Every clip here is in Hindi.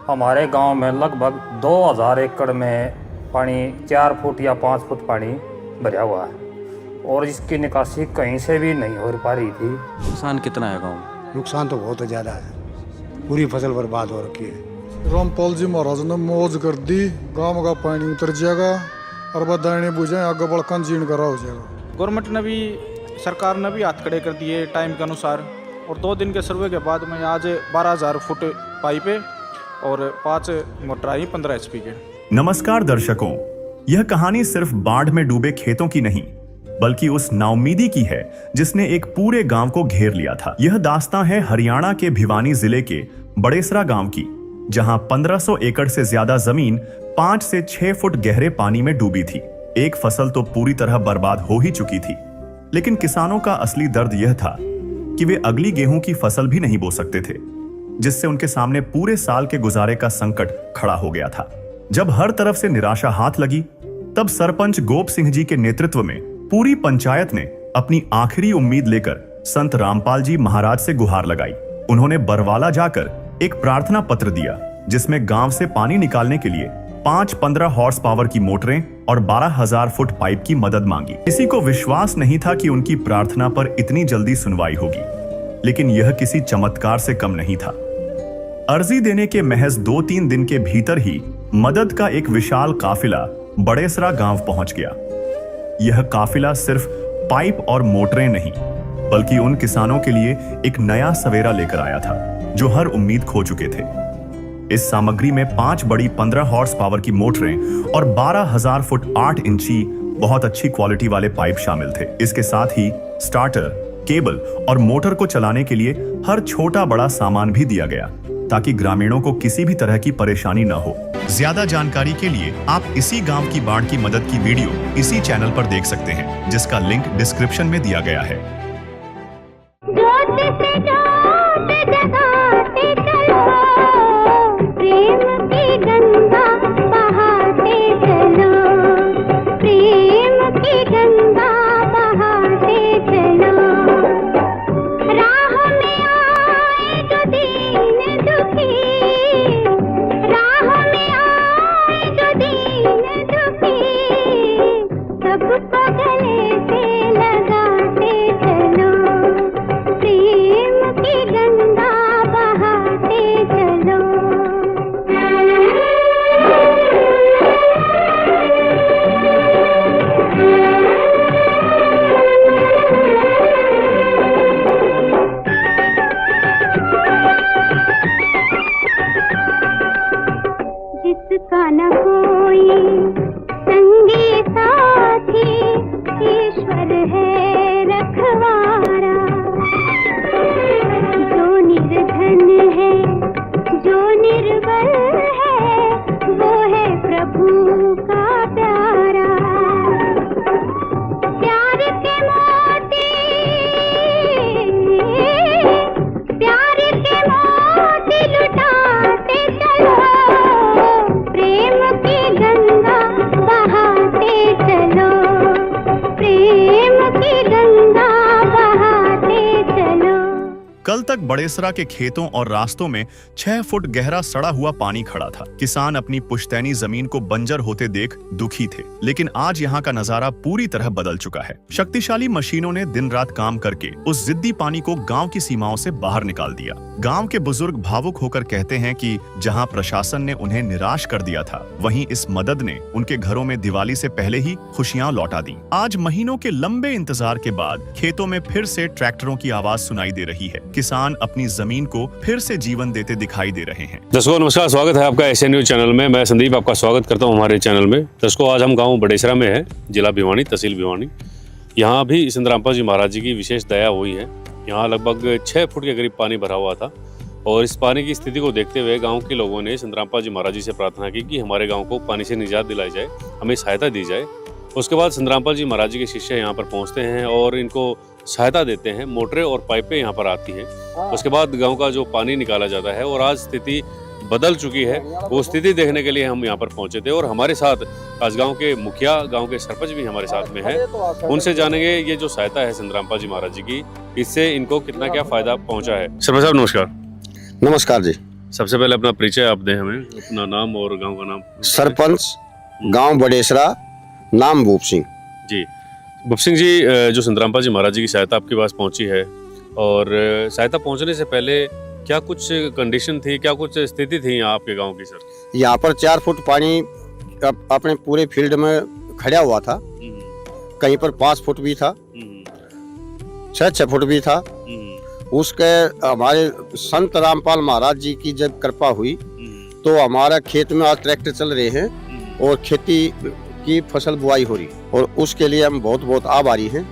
हमारे गांव में लगभग 2000 एकड़ में पानी 4 फुट या 5 फुट पानी भरा हुआ है और इसकी निकासी कहीं से भी नहीं हो पा रही थी। नुकसान कितना है गाँव में? नुकसान तो बहुत ज़्यादा है, पूरी फसल बर्बाद हो रखी है। रामपाल जी महाराज ने मौज कर दी, गांव का पानी उतर जाएगा और वह दाने बुझे आगे बढ़कर जीर्ण करा हो जाएगा। गवर्नमेंट ने भी, सरकार ने भी हाथ खड़े कर दिए टाइम के अनुसार, और 2 दिन के सर्वे के बाद में आज 12,000 फुट पाइप है और 5 मोटराई 15 HP के। नमस्कार दर्शकों, यह कहानी सिर्फ बाढ़ में डूबे खेतों की नहीं बल्कि उस नाउम्मीदी की है जिसने एक पूरे गांव को घेर लिया था। यह दास्तां है हरियाणा के भिवानी जिले के बड़ेसरा गांव की, जहां 1500 एकड़ से ज्यादा जमीन 5 से 6 फुट गहरे पानी में डूबी थी। एक फसल तो पूरी तरह बर्बाद हो ही चुकी थी, लेकिन किसानों का असली दर्द यह था कि वे अगली गेहूं की फसल भी नहीं बो सकते थे, जिससे उनके सामने पूरे साल के गुजारे का संकट खड़ा हो गया था। जब हर तरफ से निराशा हाथ लगी, तब सरपंच गोप सिंह जी के नेतृत्व में पूरी पंचायत ने अपनी आखिरी उम्मीद लेकर संत रामपाल जी महाराज से गुहार लगाई। उन्होंने बरवाला जाकर एक प्रार्थना पत्र दिया, जिसमें गांव से पानी निकालने के लिए 5-15 हॉर्स पावर की मोटरें और 12,000 फुट पाइप की मदद मांगी। किसी को विश्वास नहीं था कि उनकी प्रार्थना पर इतनी जल्दी सुनवाई होगी, लेकिन यह किसी चमत्कार से कम नहीं था। अर्जी देने के महज 2-3 दिन के भीतर ही मदद का एक विशाल काफिला बड़ेसरा गांव पहुंच गया। यह काफिला सिर्फ पाइप और मोटरें नहीं, बल्कि उन किसानों के लिए एक नया सवेरा लेकर आया था जो हर उम्मीद खो चुके थे। इस सामग्री में 5 बड़ी 15 हॉर्स पावर की मोटरें और 12,000 फुट 8 इंची बहुत अच्छी क्वालिटी वाले पाइप शामिल थे। इसके साथ ही स्टार्टर, केबल और मोटर को चलाने के लिए हर छोटा बड़ा सामान भी दिया गया, ताकि ग्रामीणों को किसी भी तरह की परेशानी न हो। ज्यादा जानकारी के लिए आप इसी गांव की बाढ़ की मदद की वीडियो इसी चैनल पर देख सकते हैं, जिसका लिंक डिस्क्रिप्शन में दिया गया है। जिसका न कोई संगी साथी, ईश्वर है रखवारा। जो निर्धन है, जो निर्बल है, वो है प्रभु का प्यारा। प्यार के मोती, प्यार के मोती लुटाते चलो, प्रेम की गंगा बहाते चलो, प्रेम की गंगा बहाते चलो। कल तक बड़ेसरा के खेतों और रास्तों में 6 फुट गहरा सड़ा हुआ पानी खड़ा था। किसान अपनी पुश्तैनी जमीन को बंजर होते देख दुखी थे, लेकिन आज यहाँ का नजारा पूरी तरह बदल चुका है। शक्तिशाली मशीनों ने दिन रात काम करके उस जिद्दी पानी को गांव की सीमाओं से बाहर निकाल दिया। गांव के बुजुर्ग भावुक होकर कहते हैं कि जहाँ प्रशासन ने उन्हें निराश कर दिया था, वहीं इस मदद ने उनके घरों में दिवाली से पहले ही खुशियां लौटा दी। आज महीनों के लंबे इंतजार के बाद खेतों में फिर से ट्रैक्टरों की आवाज सुनाई दे रही है। किसान अपनी जमीन को फिर से जीवन देते दिखाई दे रहे हैं। दर्शकों नमस्कार, स्वागत है आपका एशियन न्यूज चैनल में। मैं संदीप आपका स्वागत करता हूं हमारे चैनल में। दर्शकों आज हम गांव बड़ेसरा में है, जिला भिवानी, तहसील भिवानी। यहाँ भी संत रामपाल जी महाराज जी की विशेष दया हुई है। यहाँ लगभग 6 फुट के करीब पानी भरा हुआ था और इस पानी की स्थिति को देखते हुए गाँव के लोगों ने संत रामपाल जी महाराज जी से प्रार्थना की कि हमारे गाँव को पानी से निजात दिलाई जाए, हमें सहायता दी जाए। उसके बाद संत रामपाल जी महाराज जी के शिष्य यहाँ पर पहुँचते हैं और इनको सहायता देते हैं। मोटरें और पाइपें यहाँ पर आती हैं। उसके बाद गांव का जो पानी निकाला जाता है और आज स्थिति बदल चुकी है। वो स्थिति देखने के लिए हम यहाँ पर पहुंचे थे और हमारे साथ आज गांव के मुखिया, गांव के सरपंच भी हमारे साथ में है। उनसे जानेंगे ये जो सहायता है संत रामपाल जी महाराज जी की, इससे इनको कितना क्या फायदा पहुंचा है। सरपंच साहब नमस्कार। नमस्कार जी। सबसे पहले अपना परिचय आप दें हमें, अपना नाम और गांव का नाम। सरपंच गांव बड़ेसरा, नाम भूप सिंह। जी, भूप सिंह जी, जो संतरामपाल जी महाराज जी की सहायता आपके पास पहुंची है, और सहायता पहुंचने से पहले क्या कुछ कंडीशन थी, क्या कुछ स्थिति थी यहाँ आपके गांव की सर? यहाँ पर 4 फुट पानी अपने पूरे फील्ड में खड़ा हुआ था। कहीं पर 5 फुट भी था, 6 फुट भी था। उसके हमारे संत रामपाल महाराज जी की जब कृपा हुई तो हमारा खेत में आज ट्रैक्टर चल रहे हैं और खेती की फसल बुआई हो रही, और उसके लिए हम बहुत बहुत आभारी हैं।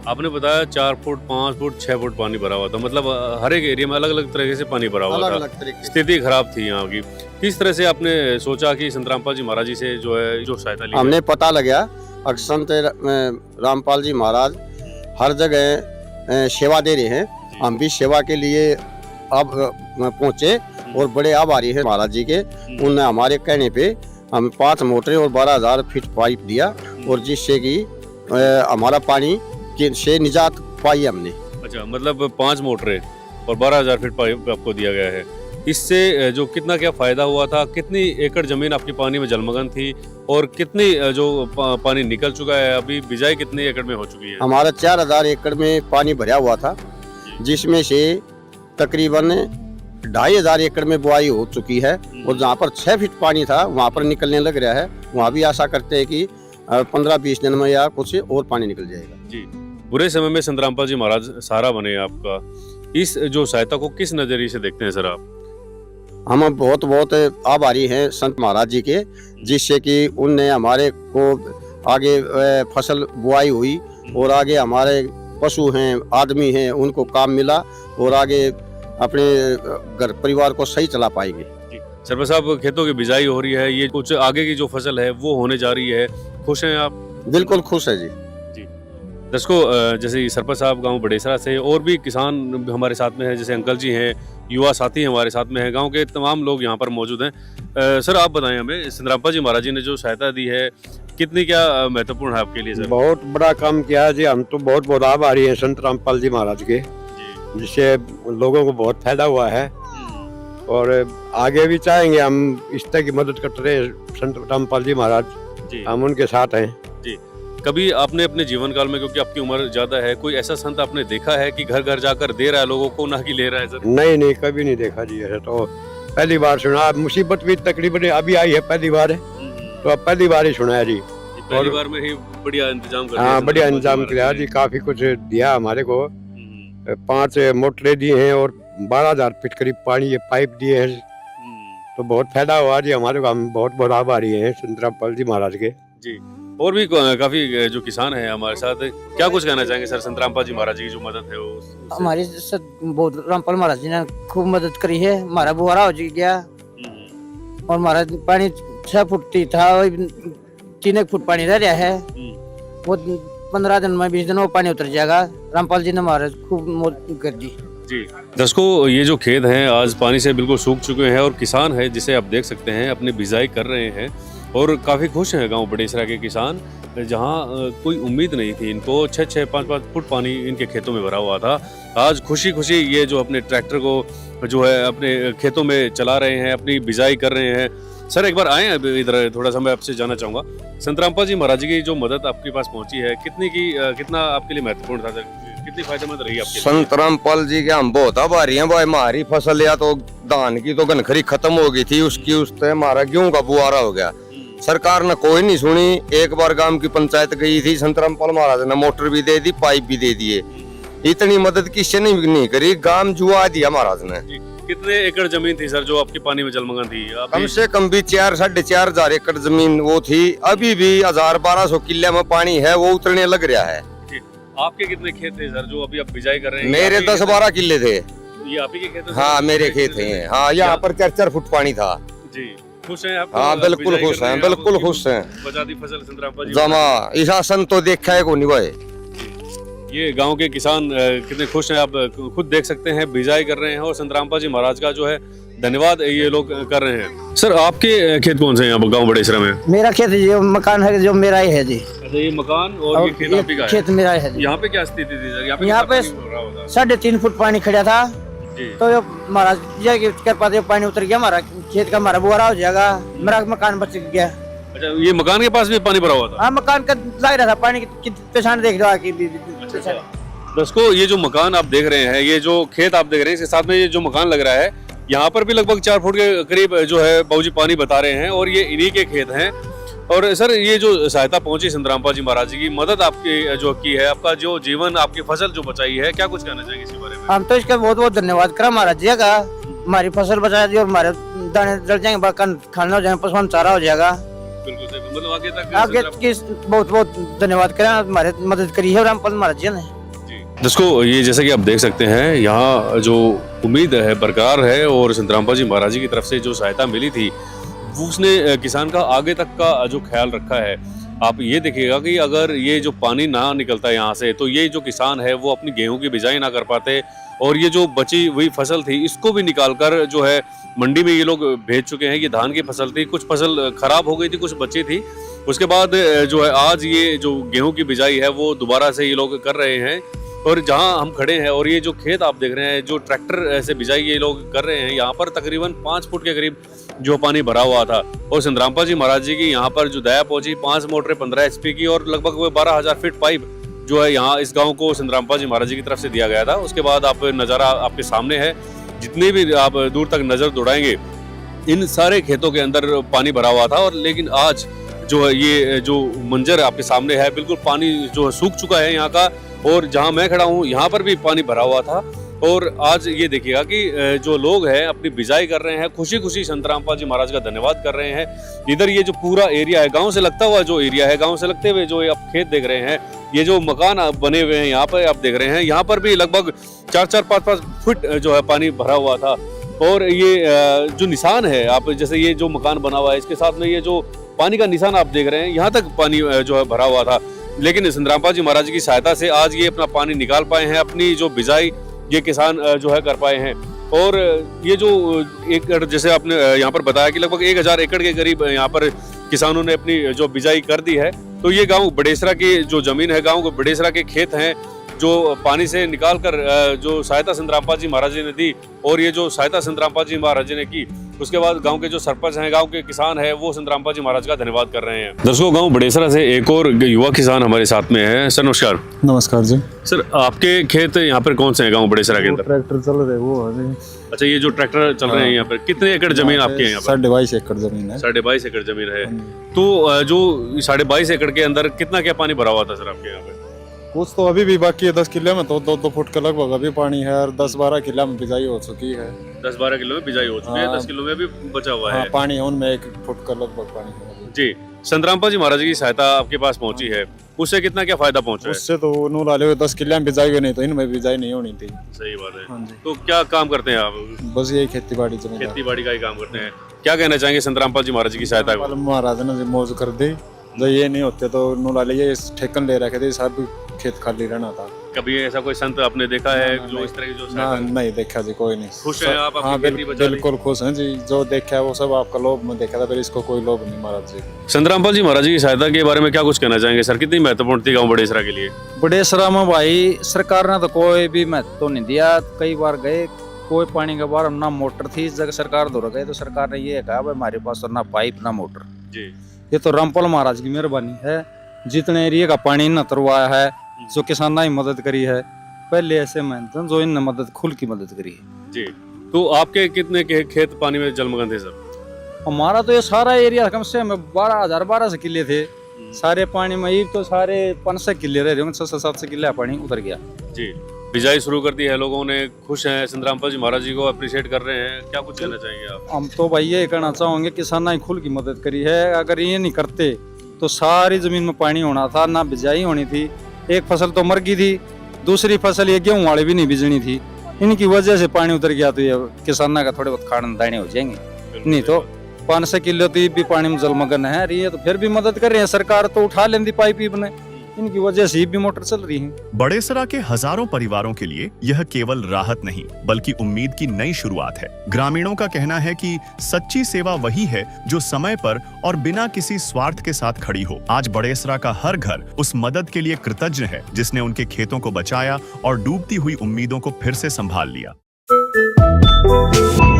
आपने बताया 4 फुट, 5 फुट, 6 फुट पानी भरा हुआ था, मतलब हर एक एरिया में अलग अलग तरीके से पानी भरा हुआ था, स्थिति खराब थी यहाँ की। किस तरह से आपने सोचा कि संतरामपाल जी महाराज जी से जो है जो सहायता ली? हमने पता लगा संत रामपाल जी महाराज हर जगह सेवा दे रहे हैं, हम भी सेवा के लिए अब पहुँचे और बड़े आभारी हैं महाराज जी के। उन्होंने हमारे कहने पे हम 5 मोटरें और 12,000 फीट पाइप दिया, और जिससे कि हमारा पानी से निजात पाई हमने। अच्छा, मतलब 5 मोटरें और 12,000 फीट पाइप आपको दिया गया है। इससे जो कितना क्या फायदा हुआ था, कितनी एकड़ जमीन आपकी पानी में जलमग्न थी, और कितनी जो पानी निकल चुका है, अभी बिजाई कितने एकड़ में हो चुकी है? हमारा 4,000 एकड़ में पानी भरा हुआ था, जिसमें से तकरीबन 2,500 एकड़ में बुआई हो चुकी है, और जहाँ पर 6 फीट पानी था वहाँ पर निकलने लग रहा है। वहाँ भी आशा करते हैं कि 15-20 दिन में या कुछ और पानी निकल जाएगा। जी, बुरे समय में संतरामपाल जी महाराज सहारा बने आपका। इस जो सहायता को किस नजरिए से देखते हैं सर आप? हम बहुत बहुत आभारी हैं संत महाराज जी के, जिससे कि उनने हमारे को आगे फसल बुआई हुई, और आगे हमारे पशु हैं, आदमी हैं, उनको काम मिला, और आगे अपने घर परिवार को सही चला पाएंगे। सरपंच साहब, खेतों की बिजाई हो रही है, ये कुछ आगे की जो फसल है वो होने जा रही है, खुश हैं आप? बिल्कुल खुश है जी। दर्शकों, जैसे सरपंच साहब गांव बड़ेसरा से और भी किसान हमारे साथ में हैं, जैसे अंकल जी हैं, युवा साथी हमारे साथ में हैं, गांव के तमाम लोग यहाँ पर मौजूद हैं। सर, आप बताएं हमें, संतरामपाल जी महाराज जी ने जो सहायता दी है कितनी क्या महत्वपूर्ण है आपके लिए सर? बहुत बड़ा काम किया है जी, हम तो बहुत बहुत आभारी हैं संत रामपाल जी महाराज के, जिससे लोगों को बहुत फायदा हुआ है, और आगे भी चाहेंगे हम इस तरह की मदद करते रहे संत रामपाल जी महाराज, हम उनके साथ हैं। जी, कभी आपने अपने जीवन काल में, क्योंकि आपकी उम्र ज्यादा है, कोई ऐसा संत आपने देखा है कि घर घर जाकर दे रहा है लोगों को, ना कि ले रहा है सर? नहीं, कभी नहीं देखा जी, ऐसा तो पहली बार सुना। मुसीबत भी तकरीबन अभी आई है, पहली बार है, तो अब पहली बार ही सुना है जी। पहली बार में ही बढ़िया इंतजाम कर दिया। हाँ, बढ़िया इंतजाम किया जी, काफी कुछ दिया हमारे को। 5 मोटरें दी हैं और 12,000 फीट करीब पानी ये पाइप दिए हैं, तो बहुत फायदा हुआ जी हमारे को। हम बहुत बहुत आभारी हैं संतरामपाल जी महाराज के जी। और भी काफी जो किसान हैं हमारे साथ, क्या कुछ कहना चाहेंगे सर? संतरामपाल जी महाराज जी की जो मदद है वो हमारी बहुत रामपाल महाराज जी ने खूब मदद करी है। हमारा बुहारा हो गया, और हमारा पानी 6 फुट था, 3 फुट पानी रह रहा है, वो 15 दिन में 20 दिन में पानी उतर जाएगा। रामपाल जी ने हमारा खूब मदद कर दी जी। दर्शकों, ये जो खेत हैं आज पानी से बिल्कुल सूख चुके हैं, और किसान है जिसे आप देख सकते हैं अपनी बिजाई कर रहे हैं, और काफ़ी खुश हैं गांव बड़ेसरा के किसान, जहां कोई उम्मीद नहीं थी इनको। 6-6, 5-5 फुट पानी इनके खेतों में भरा हुआ था। आज खुशी खुशी ये जो अपने ट्रैक्टर को जो है अपने खेतों में चला रहे हैं, अपनी बिजाई कर रहे हैं। सर, एक बार आए इधर, थोड़ा सा मैं आपसे जानना चाहूँगा, संतरामपाल जी महाराज जी की जो मदद आपके पास पहुँची है, कितना आपके लिए महत्वपूर्ण था सर? कितनी फायदेमंद रही आपके लिए? संतरामपाल जी के हम बहुत आभारी हैं भाई। हमारी फसल या तो धान की तो गनखरी खत्म हो गई थी, उसकी उससे हमारा गेहूं का बुआरा हो गया। सरकार ने कोई नहीं सुनी। एक बार गांव की पंचायत गई थी, संतरामपाल महाराज ने मोटर भी दे दी, पाइप भी दे दिए। इतनी मदद किससे नहीं करी, गांव जुआ दिया महाराज ने। कितने एकड़ जमीन थी सर जो आपकी पानी में जलमग्न थी? कम से कम भी 4-4.5 एकड़ जमीन वो थी। अभी भी 1000-1200 किले में पानी है, वो उतरने लग रहा है। आपके कितने खेत थे सर जो अभी आप बिजाई कर रहे हैं? मेरे 10-12 किले थे। ये आप ही के खेत? हाँ, मेरे खेत हैं। हाँ, यहाँ पर 4-4 फुट पानी था जी। खुश हैं आप? हाँ, बिल्कुल खुश हैं, बिल्कुल खुश हैं। बचा दी फसल संतरामपाल जी जमा ईसा सन तो देखा है को नहीं भाई। ये गांव के किसान कितने खुश हैं, आप खुद देख सकते हैं, बिजाई कर रहे हैं, और संतरामपाल जी महाराज का जो है धन्यवाद ये लोग कर रहे हैं। सर, आपके खेत कौन से हैं यहाँ गांव बड़ेसरा में? मेरा खेत जो मकान है जो मेरा ही है जी। अच्छा, ये मकान और ये खेत आप ही का है? खेत मेरा है जी। यहाँ पे क्या स्थिति थी सर? यहाँ पे 3.5 फुट पानी खड़ा था, तो ये महाराज जी की कृपा से पानी उतर गया, हमारा खेत का हमारा बुआरा हो जाएगा, मेरा मकान बच गया। अच्छा, ये मकान के पास भी पानी भरा हुआ था? हाँ, मकान का लग रहा था पानी की पेशान देख लो आके। दर्शकों, ये जो मकान आप देख रहे हैं, ये जो खेत आप देख रहे हैं, इसके साथ में ये जो मकान लग रहा है, यहाँ पर भी लगभग 4 फुट के करीब जो है बाबूजी पानी बता रहे हैं, और ये इन्हीं के खेत हैं। और सर, ये जो सहायता पहुंची संतरामपाल जी महाराज जी की मदद आपकी जो की है, आपका जो जीवन, आपकी फसल जो बचाई है, क्या कुछ कहना चाहेंगे इसके बारे में? हम तो इसका बहुत बहुत धन्यवाद करा महाराज जी का, हमारी फसल बचा दी और हमारे दाने जल जाएंगे, खाना हो जाएगा, पशुओं चारा हो जाएगा। बिल्कुल सही, मतलब आगे की बहुत बहुत धन्यवाद करें, हमारे मदद करी है रामपाल महाराज जी ने। दोस्तों, ये जैसे कि आप देख सकते हैं, यहाँ जो उम्मीद है बरकरार है, और संतरामपाल जी महाराज जी की तरफ से जो सहायता मिली थी, वो उसने किसान का आगे तक का जो ख्याल रखा है। आप ये देखिएगा कि अगर ये जो पानी ना निकलता यहाँ से, तो ये जो किसान है वो अपनी गेहूं की बिजाई ना कर पाते, और ये जो बची हुई फसल थी इसको भी निकाल कर जो है मंडी में ये लोग भेज चुके हैं। ये धान की फसल थी, कुछ फसल खराब हो गई थी, कुछ बची थी। उसके बाद जो है आज ये जो गेहूं की बिजाई है वो दोबारा से ये लोग कर रहे हैं। और जहां हम खड़े हैं, और ये जो खेत आप देख रहे हैं, जो ट्रैक्टर से बिजाई ये लोग कर रहे हैं, यहाँ पर तकरीबन 5 फुट के करीब जो पानी भरा हुआ था। और संतरामपाल जी महाराज जी की यहाँ पर जो दया पहुंची, 5 मोटरें 15 HP की, और लगभग 12,000 फीट पाइप जो है यहाँ इस गांव को संतरामपाल जी महाराज जी की तरफ से दिया गया था। उसके बाद आप नज़ारा आपके सामने है, जितने भी आप दूर तक नज़र दौड़ाएंगे, इन सारे खेतों के अंदर पानी भरा हुआ था। और लेकिन आज जो है ये जो मंजर आपके सामने है, बिल्कुल पानी जो है सूख चुका है यहाँ का, और जहाँ मैं खड़ा हूँ यहाँ पर भी पानी भरा हुआ था। और आज ये देखिएगा कि जो लोग हैं अपनी बिजाई कर रहे हैं, खुशी खुशी संतरामपाल जी महाराज का धन्यवाद कर रहे हैं। इधर ये जो पूरा एरिया है, गांव से लगता हुआ जो एरिया है, गांव से लगते हुए जो आप खेत देख रहे हैं, ये जो मकान बने हुए हैं यहाँ पर आप देख रहे हैं, यहाँ पर भी लगभग 4-4, 5-5 फुट जो है पानी भरा हुआ था। और ये जो निशान है, आप जैसे ये जो मकान बना हुआ है, इसके साथ में ये जो पानी का निशान आप देख रहे हैं, यहाँ तक पानी जो है भरा हुआ था। लेकिन संतरामपाल जी महाराज की सहायता से आज ये अपना पानी निकाल पाए हैं, अपनी जो बिजाई ये किसान जो है कर पाए हैं। और ये जो एकड़, जैसे आपने यहाँ पर बताया कि लगभग 1000 एकड़ के करीब यहाँ पर किसानों ने अपनी जो बिजाई कर दी है। तो ये गांव बड़ेसरा की जो जमीन है, गांव बड़ेसरा के खेत हैं, जो पानी से निकाल कर जो सहायता संतरामपाल जी महाराज जी ने दी, और ये जो सहायता संतरामपाल जी महाराज जी ने की, उसके बाद गांव के जो सरपंच हैं, गांव के किसान हैं, वो संतरामपाल जी महाराज का धन्यवाद कर रहे हैं। दर्शकों, गांव बड़ेसरा से एक और युवा किसान हमारे साथ में है। सर नमस्कार। नमस्कार जी। सर, आपके खेत यहाँ पर कौन से हैं गांव बड़ेसरा के अंदर? ट्रैक्टर चल रहे वो है। अच्छा, ये जो ट्रैक्टर चल रहे हैं यहाँ पर, कितने एकड़ जमीन आपके हैं यहाँ पर? 22.5 एकड़ जमीन है। 22.5 एकड़ जमीन है। तो जो 22.5 एकड़ के अंदर कितना क्या पानी भरा हुआ था सर आपके यहाँ पे? कुछ तो अभी भी बाकी है, 10 किले में तो 2-2 फुट का लगभग अभी पानी है, और 10-12 किला में बिजाई हो चुकी है। 10-12 किलो में बिजाई हो चुकी है, 10 किलो में भी बचा हुआ है। पानी है उनमें 1 फुट का लगभग पानी है जी। संतरामपाल जी महाराज की सहायता आपके पास पहुंची है, उससे कितना क्या फायदा पहुंचा है? उससे तो नूर वाले 10 किले में बिजाई हुई नहीं, तो इनमें बिजाई नहीं होनी थी। सही बात है। तो क्या काम करते हैं आप? बस यही खेती बाड़ी जमीन, खेती बाड़ी का ही काम करते हैं। क्या कहना चाहेंगे संतरामपाल जी महाराज की सहायता? महाराज ने मौज कर दी, जो ये नहीं होते तो नूर वाले ये ठेकन ले रखे थे, सब खेत खाली रहना था। कभी ऐसा कोई संत आपने देखा है जो इस तरह की जो नहीं देखा जी, कोई नहीं। खुश हैं आप? हाँ, बिल्कुल खुश हैं जी। जो देखा है वो सब आपका लोभ में देखा था, फिर इसको कोई लोभ नहीं महाराज जी। संतरामपाल जी महाराज की सहायता के बारे में क्या कुछ कहना चाहेंगे सर? कितनी महत्वपूर्ण थी गाँव बड़ेसरा के लिए? बड़ेसरा में भाई सरकार ने तो कोई भी महत्व तो नहीं दिया। कई बार गए, कोई पानी के बार ना मोटर थी, इस जगह सरकार दौड़ गए तो सरकार ने ये कहा भाई हमारे पास तो ना पाइप ना मोटर जी। ये तो रामपाल महाराज की मेहरबानी है, जितने एरिया का पानी न तरवाया है, जो किसानों की मदद करी है। पहले ऐसे मेहनत जो इनने मदद खुल की मदद करी है जी। तो आपके कितने के खेत पानी में जलमग्न थे सर? हमारा तो ये सारा एरिया कम से कम 12,000 किले थे सारे पानी में। तो सारे 500 किले रह रहे, 600-700 किले पानी उतर गया जी। बिजाई शुरू कर दी है, लोगों ने खुश हैं, संतरामपाल जी महाराज जी को अप्रिशिएट कर रहे हैं। क्या कुछ कहना चाहेंगे आप? हम तो भाई ये कहना चाहेंगे किसानों की खुल की मदद करी है। अगर ये नहीं करते तो सारी जमीन में पानी होना था, ना बिजाई होनी थी। एक फसल तो मर गई थी, दूसरी फसल ये गेहूं वाले भी नहीं बीजनी थी। इनकी वजह से पानी उतर गया, तो ये किसानों का थोड़े बहुत खाने दाने हो जाएंगे। नहीं तो 500 किलो तो भी पानी में जलमग्न है रही है, तो फिर भी मदद कर रही है सरकार, तो उठा लेंदी पाइप ने, इनकी वजह से भी मोटर चल रही है। बड़ेसरा के हजारों परिवारों के लिए यह केवल राहत नहीं बल्कि उम्मीद की नई शुरुआत है। ग्रामीणों का कहना है कि सच्ची सेवा वही है जो समय पर और बिना किसी स्वार्थ के साथ खड़ी हो। आज बड़ेसरा का हर घर उस मदद के लिए कृतज्ञ है जिसने उनके खेतों को बचाया और डूबती हुई उम्मीदों को फिर से संभाल लिया। है।